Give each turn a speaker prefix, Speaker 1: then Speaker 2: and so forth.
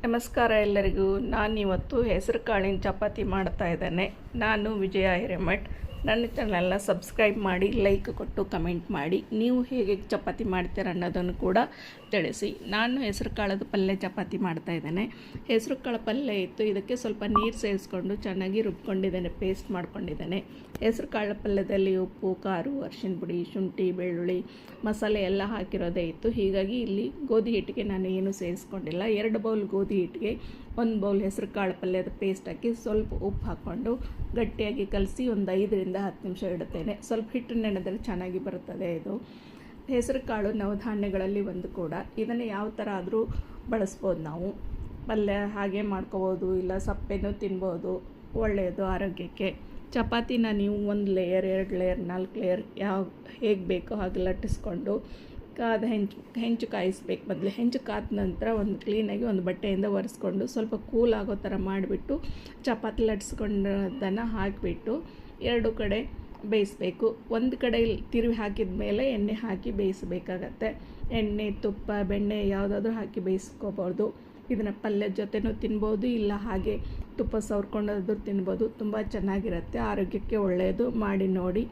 Speaker 1: ನಮಸ್ಕಾರ ಎಲ್ಲರಿಗೂ. ನಾನಿವತ್ತು ಹೆಸರು ಕಾಳಿನ ಚಪಾತಿ ಮಾಡ್ತಾ ಇದ್ದೇನೆ. ನಾನು ವಿಜಯ ಹಿರೇಮಠ್. ನನ್ನ ಚಾನಲ್ನ ಸಬ್ಸ್ಕ್ರೈಬ್ ಮಾಡಿ, ಲೈಕ್ ಕೊಟ್ಟು ಕಮೆಂಟ್ ಮಾಡಿ. ನೀವು ಹೇಗೆ ಚಪಾತಿ ಮಾಡ್ತೀರ ಅನ್ನೋದನ್ನು ಕೂಡ ತಿಳಿಸಿ. ನಾನು ಹೆಸರು ಕಾಳದ ಪಲ್ಯ ಚಪಾತಿ ಮಾಡ್ತಾ ಇದ್ದೇನೆ. ಹೆಸರು ಕಾಳು ಪಲ್ಯ ಇತ್ತು, ಇದಕ್ಕೆ ಸ್ವಲ್ಪ ನೀರು ಸೇರಿಸ್ಕೊಂಡು ಚೆನ್ನಾಗಿ ರುಬ್ಕೊಂಡಿದ್ದೇನೆ, ಪೇಸ್ಟ್ ಮಾಡ್ಕೊಂಡಿದ್ದೇನೆ. ಹೆಸರು ಕಾಳು ಪಲ್ಯದಲ್ಲಿ ಉಪ್ಪು, ಖಾರ, ಅರಿಶಿನ ಪುಡಿ, ಶುಂಠಿ, ಬೆಳ್ಳುಳ್ಳಿ, ಮಸಾಲೆ ಎಲ್ಲ ಹಾಕಿರೋದೇ ಇತ್ತು. ಹೀಗಾಗಿ ಇಲ್ಲಿ ಗೋಧಿ ಹಿಟ್ಟಿಗೆ ನಾನು ಏನೂ ಸೇರಿಸ್ಕೊಂಡಿಲ್ಲ. 2 ಬೌಲ್ ಗೋಧಿ ಹಿಟ್ಟಿಗೆ 1 ಬೌಲ್ ಹೆಸರು ಕಾಳು ಪಲ್ಯದ ಪೇಸ್ಟ್ ಹಾಕಿ ಸ್ವಲ್ಪ ಉಪ್ಪು ಹಾಕ್ಕೊಂಡು ಗಟ್ಟಿಯಾಗಿ ಕಲಸಿ ಒಂದು 5 ರಿಂದ 10 ನಿಮಿಷ ಇಡುತ್ತೇನೆ. ಸ್ವಲ್ಪ ಹಿಟ್ಟು ನೆನೆದರೆ ಚೆನ್ನಾಗಿ ಬರುತ್ತದೆ. ಇದು ಹೆಸರು ಕಾಳು ನವಧಾನ್ಯಗಳಲ್ಲಿ ಒಂದು ಕೂಡ. ಇದನ್ನು ಯಾವ ಥರ ಆದರೂ ಬಳಸ್ಬೋದು. ನಾವು ಪಲ್ಯ ಹಾಗೆ ಮಾಡ್ಕೋಬೋದು, ಇಲ್ಲ ಸಪ್ಪೆನೂ ತಿನ್ಬೋದು, ಒಳ್ಳೆಯದು ಆರೋಗ್ಯಕ್ಕೆ. ಚಪಾತಿನ ನೀವು 1 ಲೇಯರ್, 2 ಲೇಯರ್, 4 ಲೇಯರ್ ಹೇಗೆ ಬೇಕೋ ಹಾಗೆ ಲಟ್ಟಿಸ್ಕೊಂಡು ಹೆಂಚು ಕಾಯಿಸ್ಬೇಕು. ಮೊದಲು ಹೆಂಚು ಕಾದ ನಂತರ ಒಂದು ಕ್ಲೀನಾಗಿ ಒಂದು ಬಟ್ಟೆಯಿಂದ ಒರೆಸ್ಕೊಂಡು ಸ್ವಲ್ಪ ಕೂಲ್ ಆಗೋ ಥರ ಮಾಡಿಬಿಟ್ಟು ಚಪಾತಿ ಲಟ್ಟಿಸ್ಕೊಂಡದನ್ನು ಹಾಕಿಬಿಟ್ಟು 2 ಕಡೆ ಬೇಯಿಸಬೇಕು. ಒಂದು ಕಡೆ ತಿರುವಿ ಹಾಕಿದ ಮೇಲೆ ಎಣ್ಣೆ ಹಾಕಿ ಬೇಯಿಸಬೇಕಾಗತ್ತೆ. ಎಣ್ಣೆ, ತುಪ್ಪ, ಬೆಣ್ಣೆ ಯಾವುದಾದ್ರೂ ಹಾಕಿ ಬೇಯಿಸ್ಕೋಬೋದು. ಇದನ್ನು ಪಲ್ಯದ ಜೊತೆನೂ ತಿನ್ಬೋದು, ಇಲ್ಲ ಹಾಗೆ ತುಪ್ಪ ಸವರ್ಕೊಂಡಾದ್ರೂ ತಿನ್ಬೋದು. ತುಂಬ ಚೆನ್ನಾಗಿರುತ್ತೆ, ಆರೋಗ್ಯಕ್ಕೆ ಒಳ್ಳೆಯದು. ಮಾಡಿ ನೋಡಿ.